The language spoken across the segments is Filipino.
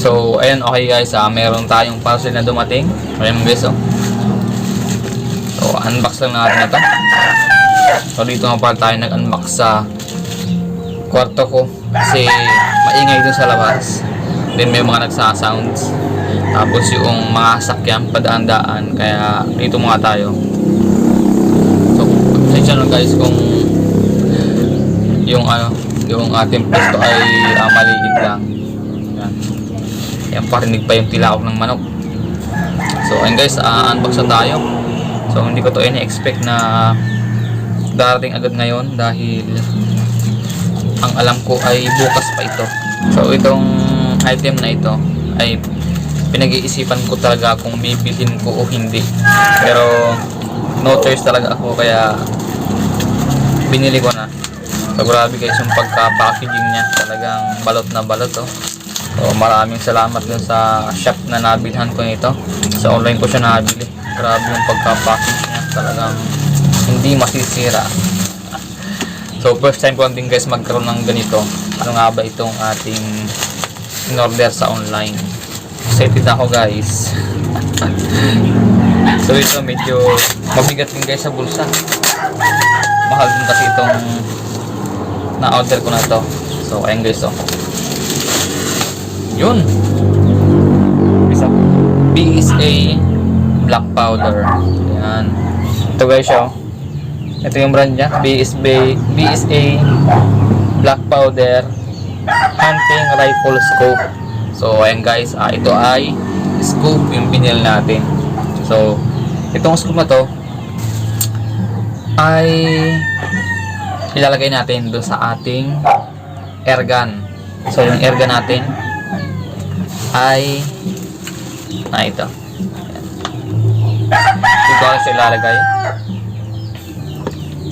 So, ayan, okay guys, meron tayong parcel na dumating. Ayan guys, oh. So, unbox lang natin ito. So, dito nga pala tayo nag-unbox sa kwarto ko. Kasi, maingay dun sa labas. Then, may mga nagsasounds. Tapos, yung mga sakyan, padaan-daan. Kaya, dito mga tayo. So, pasensya lang guys kung yung ating pwesto ay maliit lang. Yan, parinig pa yung tilaok ng manok. So, ayun guys, unbox na tayo. So, hindi ko to ini-expect na darating agad ngayon dahil ang alam ko ay bukas pa ito. So, itong item na ito ay pinag-iisipan ko talaga kung bibilhin ko o hindi. Pero, no choice talaga ako kaya binili ko na. So, grabe guys yung pagka-packaging niya. Talagang balot na balot, oh. So, maraming salamat dun sa shop na nabilhan ko nito. Sa online ko siya nabili. Grabe yung pagka-package niya. Talagang hindi masisira. So, first time ko lang din guys magkaroon ng ganito. Ano nga ba itong ating in-order sa online. Excited ako guys. So, ito medyo mabigat din guys sa bulsa. Mahal din kasi itong na-order ko na to. So, ayun guys, oh. Yun. Isa. BSA Black Powder. Yan. Ito guys, oh. Ito yung brand niya. BSA Black Powder Hunting Rifle Scope. So, ayan guys. Ito ay scope yung binil natin. So, itong scope na to ay ilalagay natin doon sa ating airgun. So, yung airgun natin ay ito. Ito ang ilalagay.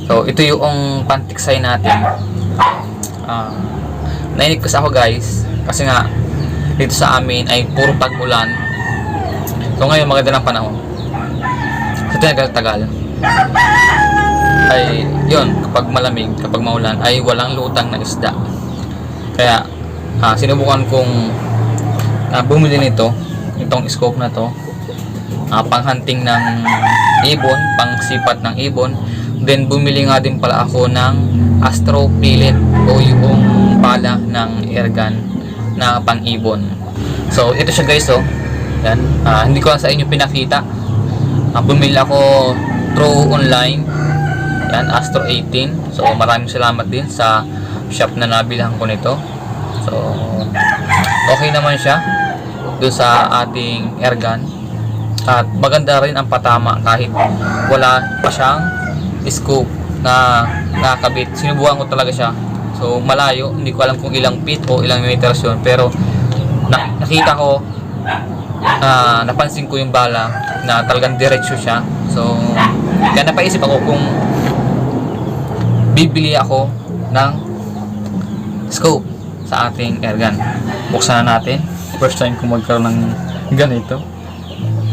So, ito yung pantiksay natin. Nainig kasi ako guys kasi nga dito sa amin ay puro tag-ulan. So, ngayon maganda ng panahon. So, tagal-tagal ay yun, kapag malamig, kapag maulan ay walang lutang na isda. Kaya sinubukan kong bumili nito, itong scope na to, pang-hunting ng ibon, pang-sipat ng ibon. Then bumili nga din pala ako ng Astro Pellet o yung pala ng airgun na pang-ibon. So ito siya guys, oh. Yan, hindi ko lang sa inyo pinakita. Bumili ako through online. Yan, Astro 18. So maraming salamat din sa shop na nabilhan ko nito. So okay naman siya doon sa ating airgun. At maganda rin ang patama kahit wala pa siyang scope na nakakabit. Sinubukan ko talaga siya. So malayo, hindi ko alam kung ilang feet o ilang meters yun. Pero nakita ko, napansin ko yung bala na talagang diretso siya. So kaya napaisip ako kung bibili ako ng scope sa ating airgun. Buksan na natin. First time ko magkaroon ng ganito.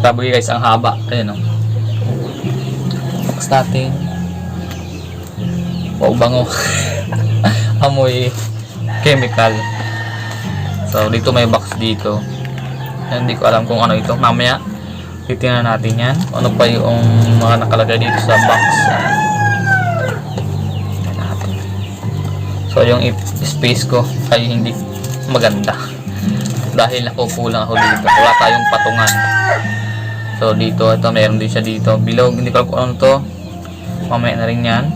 Tabi guys, ang haba. Ayan, oh. Box natin. Wow, bango. Amoy chemical. So, dito may box dito. Hindi ko alam kung ano ito. Mamaya, titingnan natin yan. Ano pa yung mga nakalagay dito sa box. So, yung space ko ay hindi maganda. Dahil nakukulang ako dito. Wala tayong patungan. So, dito, ito, meron din siya dito. Bilog, hindi ko alam kung ano to. Mamaya na rin yan.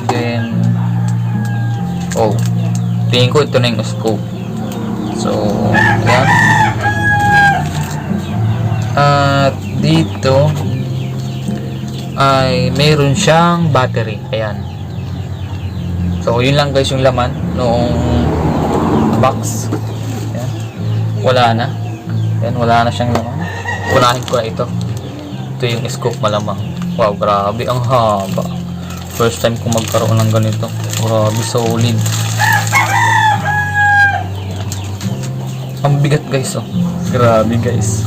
Then, tingin ko ito na yung scope. So, yan. At dito ay meron siyang battery. Ayan. So, yun lang guys yung laman noong box. Ayan. Wala na. Ayan, wala na siyang laman. Unahin ko na ito. Ito yung scope malamang. Wow, grabe. Ang haba. First time ko magkaroon ng ganito. Grabe, solid. Ang bigat guys, oh. Grabe guys.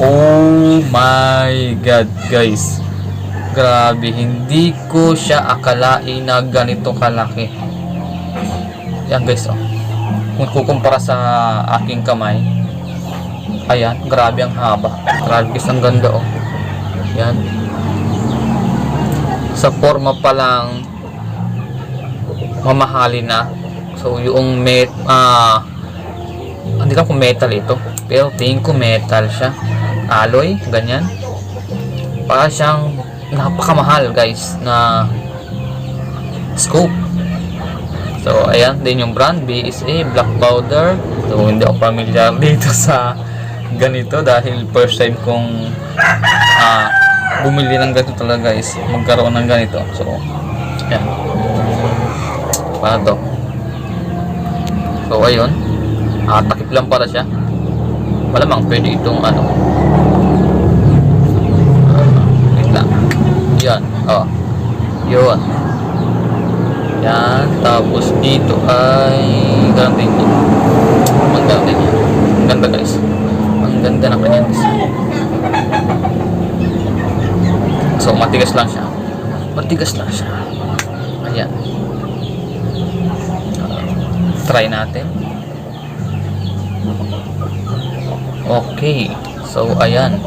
Oh my god guys. Grabe, hindi ko siya akalain na ganito kalaki. Yan guys, oh. kung kukumpara sa aking kamay, ayan, grabe ang haba. Grabe guys, ang ganda oh. Yan. Sa forma pa lang, mamahalin na. So, yung hindi lang kung metal ito. Pero tingin ko metal siya. Alloy, ganyan. Para siyang napakamahal guys na scope. So, ayan din yung brand, BSA, Black Powder. So, hindi ako familiar dito sa ganito dahil first time kong bumili ng ganito talaga guys, magkaroon ng ganito. So, ayan. Paano to? So, ayun. Takip lang para siya. Malamang pwede itong wait lang. Yan. Oh. Yun. Yan. Tapos dito ay ganun din yun. Maganda din yan. Ang ganda guys. Ang ganda na kanyang design. So, matigas lang siya. Matigas lang siya. Ayan. Try natin. Okay. So, ayan.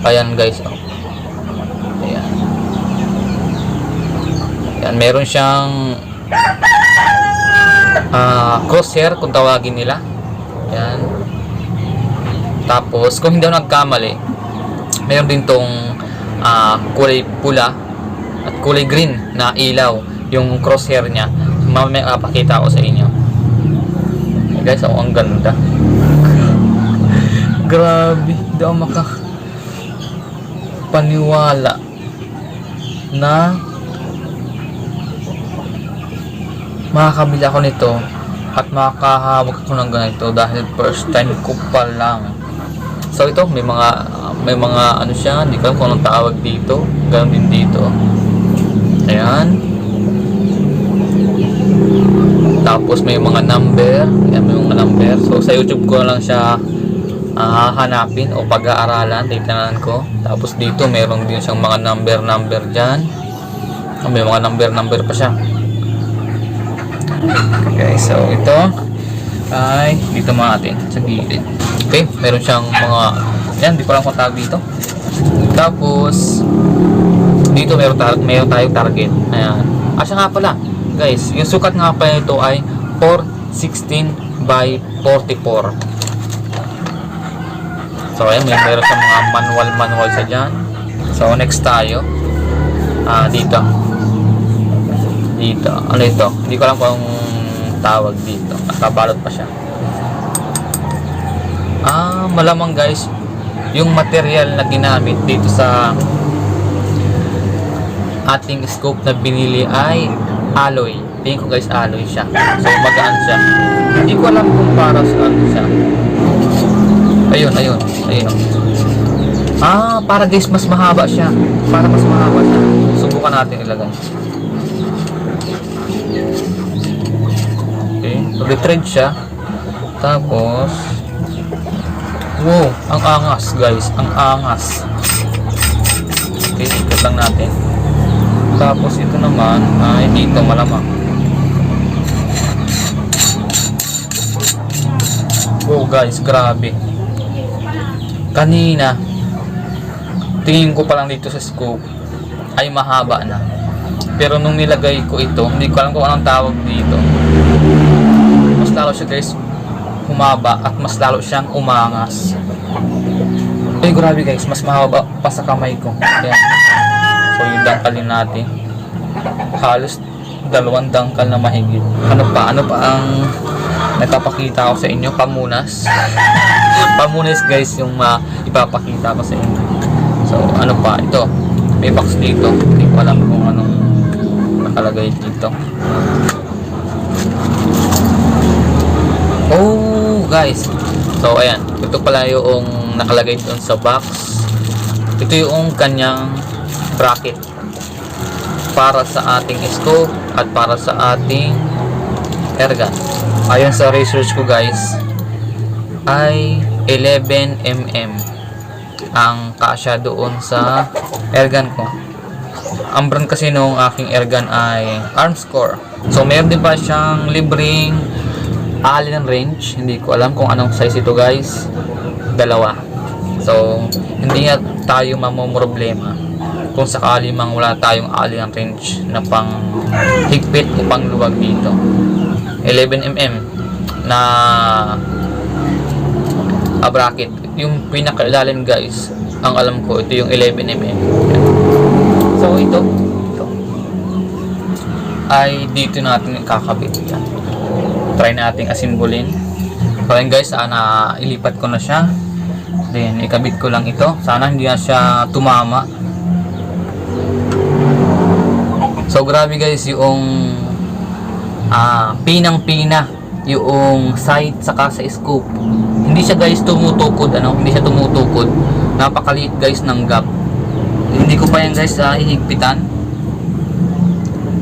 Ayan guys. Ayan. Ayan. Meron siyang crosshair kung tawagin nila. Ayan. Tapos, kung hindi ako nagkamali, meron din tong kulay pula at kulay green na ilaw. Yung crosshair niya. Mamaya pakita ko sa inyo. Guys, ang ganda. Grabe, hindi ako makapaniwala na makakabili ako nito at makakahawak ako ng ganito dahil first time ko pa lang. So ito, may mga ano siya, hindi ko alam kung anong tawag dito. Ganoon din dito. Ayan. Tapos may mga number. Ayan, may mga number. So sa YouTube ko lang siya hanapin o pag-aaralan. Tignan ko. Tapos dito meron din siyang mga number dyan. May mga number pa siya. Okay, so ito ay dito mga atin sa gilid. Okay, meron siyang mga yan, di ko lang kung tawag dito. Tapos dito meron tayong target. Ayan. Siya nga pala guys, yung sukat nga pala ito ay 416 by 44. So ayan, meron siyang mga manual sa dyan. So next tayo dito. Ano ito? Hindi ko alam kung tawag dito. Nakabalot pa siya. Malamang guys, yung material na ginamit dito sa ating scope na binili ay alloy. Tingin ko guys, alloy siya. So magaan siya. Hindi ko alam kung para saan siya. Ayun. Para guys, mas mahaba siya. Para mas mahaba siya. Subukan natin ilagay. Okay, re-thread siya. Tapos wow, ang angas guys, ang angas. Okay, ikot lang natin. Tapos ito naman ay dito malamang. Wow guys, grabe. Kanina tingin ko pa lang dito sa scope ay mahaba na. Pero nung nilagay ko ito, hindi ko alam kung anong tawag dito. Mas lalo siya guys humaba at mas lalo siyang umangas. Ay grabe guys, mas mahaba pa sa kamay ko. Ayan. So yung dangkalin natin, halos 2 dangkal na mahigit. Ano pa ang nagpapakita ko sa inyo? Pamunas. Pamunas guys yung ipapakita ko sa inyo. So ano pa ito, may box dito, hindi ko alam kung anong nakalagay dito. Oh guys, so ayan, ito pala yung nakalagay doon sa box. Ito yung kanyang bracket para sa ating scope at para sa ating airgun. Ayon sa research ko guys ay 11mm ang kasya doon sa airgun ko. Ang brand kasi nung aking airgun ay Armscore. So meron din pa siyang libreng Allen wrench. Hindi ko alam kung anong size ito guys. Dalawa. So hindi nga tayo mamomroblema kung sakali mang wala tayong Allen wrench na pang higpit o pang luwag dito. 11mm na bracket. Yung pinakailalim guys, ang alam ko ito yung 11mm. So ito ay dito natin kakabit yan. Try nating asimbolin. So yun guys, sana ilipat ko na siya. Then ikabit ko lang ito. Sana hindi na siya tumama. So grabe guys yung pinang-pina yung sight saka sa scope. Hindi siya guys tumutukod, hindi siya tumutukod. Napakaliit guys ng gap. Hindi ko pa yan guys hihigpitan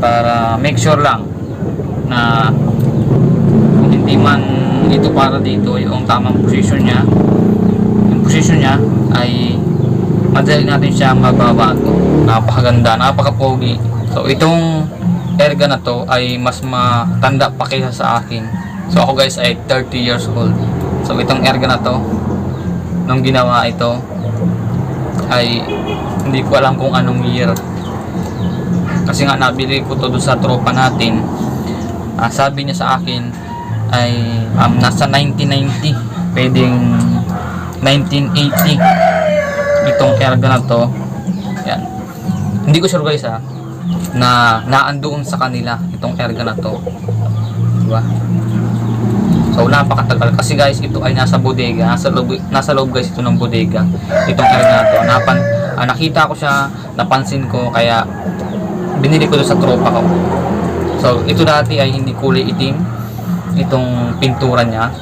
para make sure lang na kung hindi man ito para dito yung tamang position niya. Yung position niya ay madali natin siya mababago. Napakaganda, napakapogi. So itong erga na to ay mas matanda pa kaysa sa akin. So ako guys ay 30 years old. So itong erga na to, nung ginawa ito ay hindi ko alam kung anong year. Kasi nga nabili ko to doon sa tropa natin. Sabi niya sa akin ay nasa 1990, pwedeng 1980 itong erga na to. Yan. Hindi ko sure guys na naandoon sa kanila itong erga na to. Diba? So napakatagal kasi guys ito ay nasa bodega, nasa loob guys ito ng bodega. Itong erga na to. Nakita ko siya, napansin ko kaya binili ko doon sa tropa ko. So ito dati ay hindi kulay itim itong pintura niya.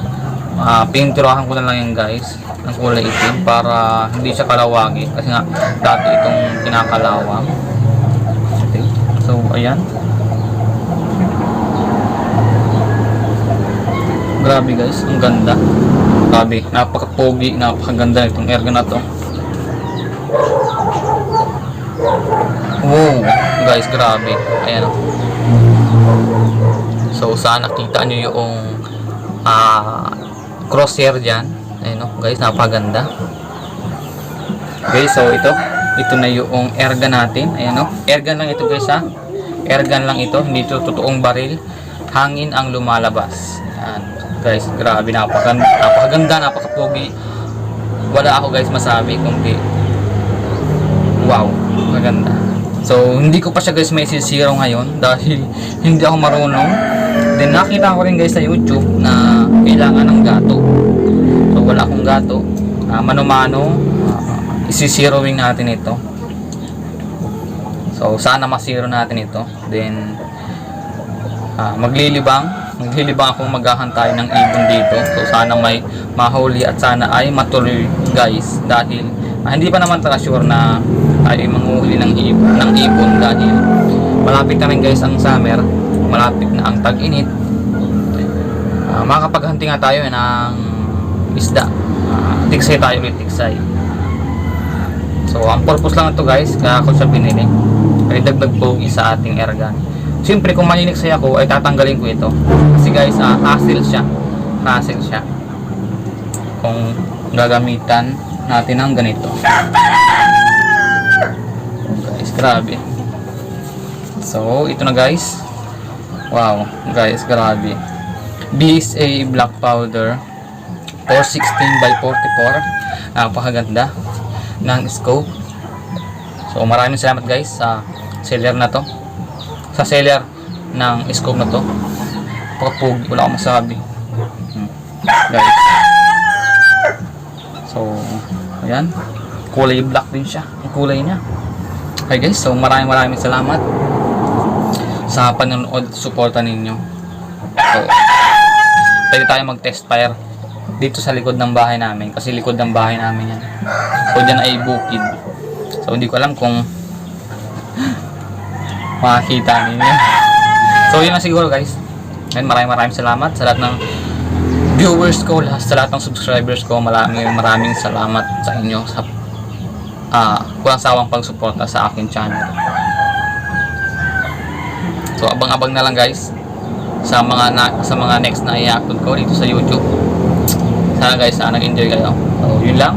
Pinturahan ko na lang yan guys ng kulay itim para hindi siya kalawagin kasi nga dati itong kinakalawang. Okay. So ayan, grabe guys, ang ganda. Grabe, napaka-pogi, napakaganda itong erga na to. Wow guys, grabe. Ayan o. So sana nakita nyo yung crosshair dyan. Ayan o guys, napaganda. Guys, so ito na yung airgun natin. Ayan o, airgun lang ito guys airgun lang ito, hindi ito totoong baril. Hangin ang lumalabas. Ayan guys, grabe, napakaganda, napakapogi. Wala ako guys masabi kundi wow, maganda. So hindi ko pa siya guys may sisiro ngayon dahil hindi ako marunong. Then nakita ko rin guys sa YouTube na kailangan ng gato. So wala akong gato. Mano-mano isizeroing natin ito. So sana masiro natin ito. Then maglilibang akong maghahantay ng ibon dito. So sana may mahuli at sana ay matuloy guys dahil hindi pa naman talaga sure na tayo manguhuli ng ibon dahil malapit na rin guys ang summer, malapit na ang tag-init. Makakapaghanti nga tayo ng isda. Tiksay tayo ulit, tiksay. So ang purpose lang ito guys, kaya ako siya binili ay dagdag pogi sa ating airgun. Siyempre kung maniniksay ako ay tatanggalin ko ito kasi guys hassle siya kung gagamitan natin ng ganito. Guys, grabe. So ito na guys. Wow guys, grabe. BSA black powder 416x44. Napakaganda ng scope. So maraming salamat guys sa seller na to, sa seller ng scope na to. Papugi, wala akong masabi guys. So ayan, kulay black din siya ang kulay niya. Okay guys, so maraming salamat sa panonood, suporta ninyo. So pwede tayo mag test fire dito sa likod ng bahay namin kasi likod ng bahay namin yan. So dyan ay bukid. So hindi ko alam kung makikita ninyo. So yun lang siguro guys. And maraming salamat sa lahat ng viewers ko, sa lahat ng subscribers ko. Maraming salamat sa inyo sa walang sawang pagsuporta sa akin channel. So abang-abang na lang guys sa mga next na i-upload ko dito sa YouTube. Sana guys, nag-enjoy kayo. So, yun lang.